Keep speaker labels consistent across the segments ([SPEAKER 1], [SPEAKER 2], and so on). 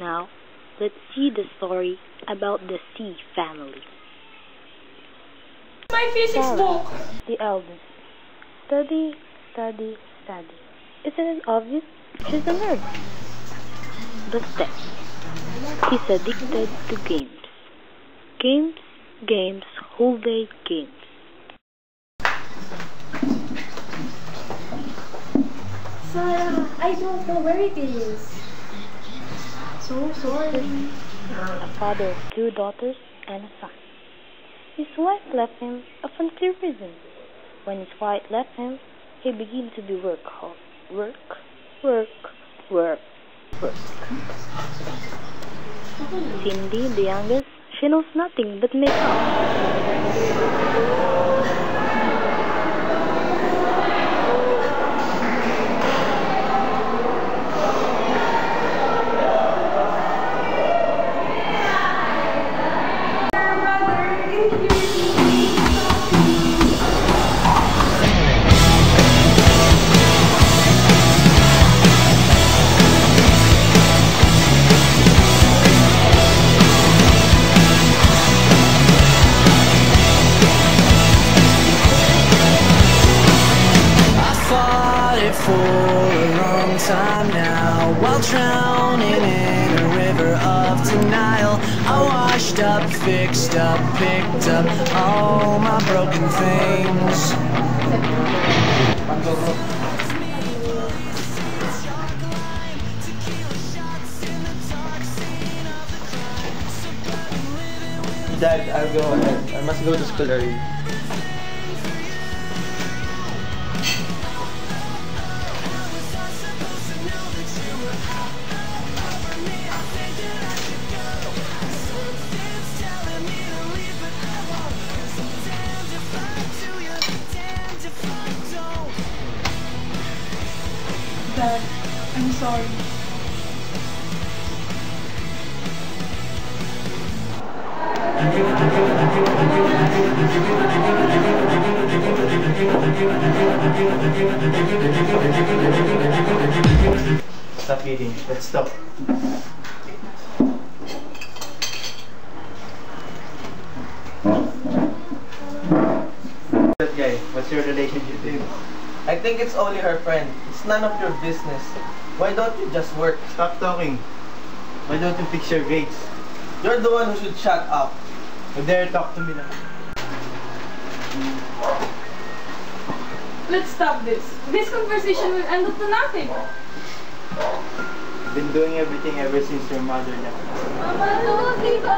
[SPEAKER 1] Now, let's see the story about the C family.
[SPEAKER 2] My physics book!
[SPEAKER 1] The eldest. Study, study, study. Isn't it obvious? She's a nerd. The step. He's addicted to games. Games, games, whole day games.
[SPEAKER 2] Sarah, I don't know where it is. So sorry.
[SPEAKER 1] A father of 2 daughters and a son. His wife left him of unclear reason. When his wife left him, he began to be workaholic. Work, work, work, work. Cindy, the youngest, she knows nothing but makeup.
[SPEAKER 3] For a long time now, while drowning in a river of denial, I washed up, fixed up, picked up all my broken things.
[SPEAKER 4] Dad, I'll go ahead. I must go to school early.
[SPEAKER 2] Dad, I'm sorry.
[SPEAKER 4] Stop eating. Let's stop. That guy, what's your relationship with him?
[SPEAKER 5] I think it's only her friend. It's none of your business. Why don't you just work?
[SPEAKER 4] Stop talking. Why don't you fix your grades?
[SPEAKER 5] You're the one who should shut up.
[SPEAKER 4] You dare talk to me now.
[SPEAKER 2] Let's stop this. This conversation will end up to nothing.
[SPEAKER 4] I've been doing everything ever since your mother left.
[SPEAKER 2] Mama, no, Tita.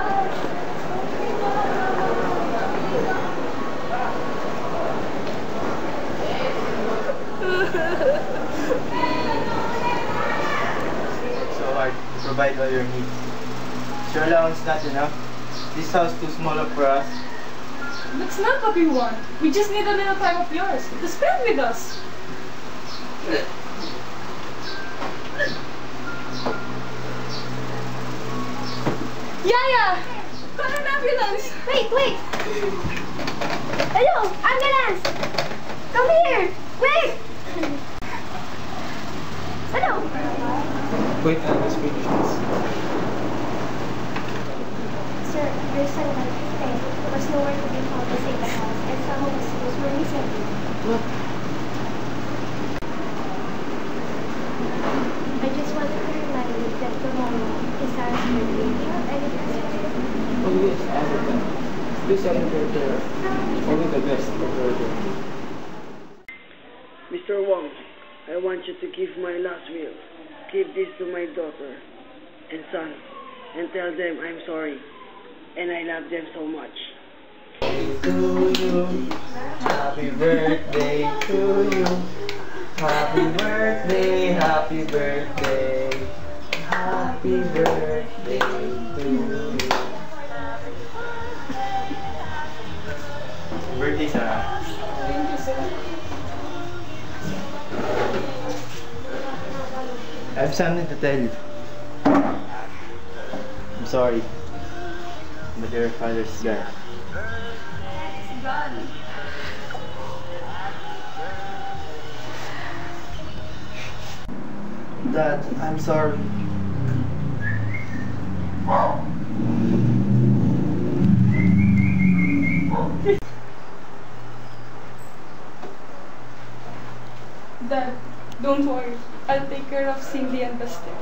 [SPEAKER 4] So hard to provide all your needs. Is your allowance not enough? This house too small up for us?
[SPEAKER 2] That's not what we want. We just need a little time of yours to spend with us. Yaya! Call an ambulance!
[SPEAKER 6] Wait, wait! Hello, ambulance! Come here! Wait! Hello!
[SPEAKER 4] Wait, let's finish this.
[SPEAKER 6] Sir, your son went dead. There was nowhere to be found to save the house, and some of his tools were missing.
[SPEAKER 4] What?
[SPEAKER 6] I just wanted to remind you that tomorrow is Sarah's birthday. Do you have any presents?
[SPEAKER 4] Oh yes, I have that. Please celebrate her. Only the best of her.
[SPEAKER 7] Mr. Wong, I want you to give my last will. Give this to my daughter and son and tell them I'm sorry and I love them so much.
[SPEAKER 5] To you, happy birthday to you. Happy birthday, happy birthday. Happy birthday to you.
[SPEAKER 4] Birthday, Sarah.
[SPEAKER 2] Thank you, sir.
[SPEAKER 4] I have something to tell you. I'm sorry. But your father's gone.
[SPEAKER 2] It's gone.
[SPEAKER 5] Dad, I'm sorry.
[SPEAKER 2] care of Cindy and Buster.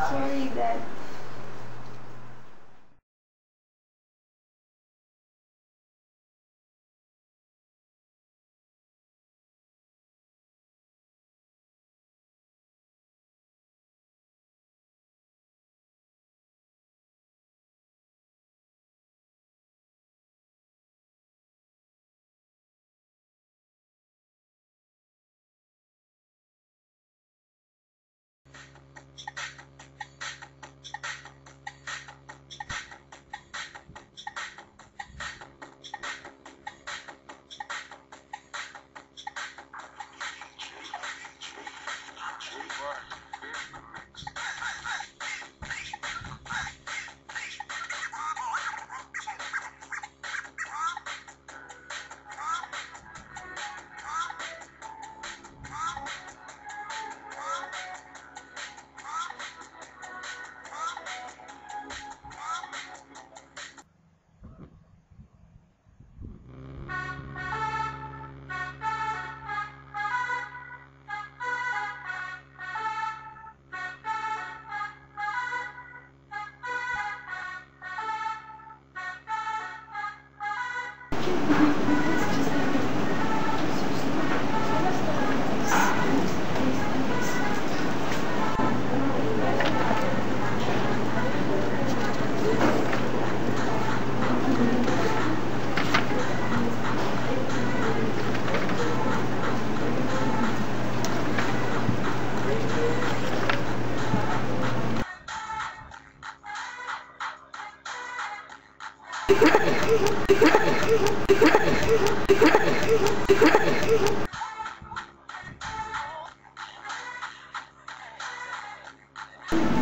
[SPEAKER 2] Sorry, Dad.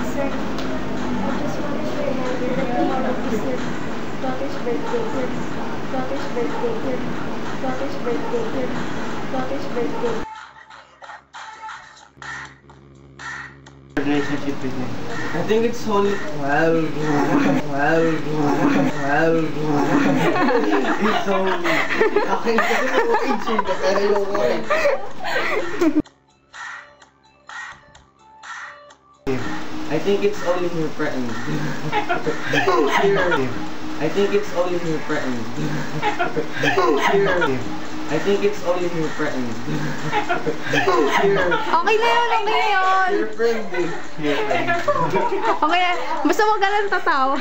[SPEAKER 6] Sir, I just want to share that tomorrow is your daughter's birthday. Your daughter's birthday. Your daughter's birthday. Your daughter's birthday.
[SPEAKER 4] Relationship with him.
[SPEAKER 5] I think it's only... It's only... Akin kasi ako itchy, pero yung word. I think it's only her friend. Here. I think it's only her friend. Here. I think it's only her friend. Here.
[SPEAKER 2] Okay na yun, okay na yun.
[SPEAKER 5] Your friend eh. Your friend.
[SPEAKER 2] Okay, basta wag ka lang tatawa.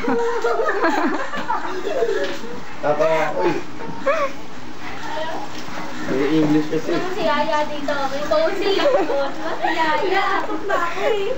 [SPEAKER 5] Tatawa ako eh. May English kasi.
[SPEAKER 6] Si Yaya dito. May phone si Yaya. Si Yaya. Ako na ako eh.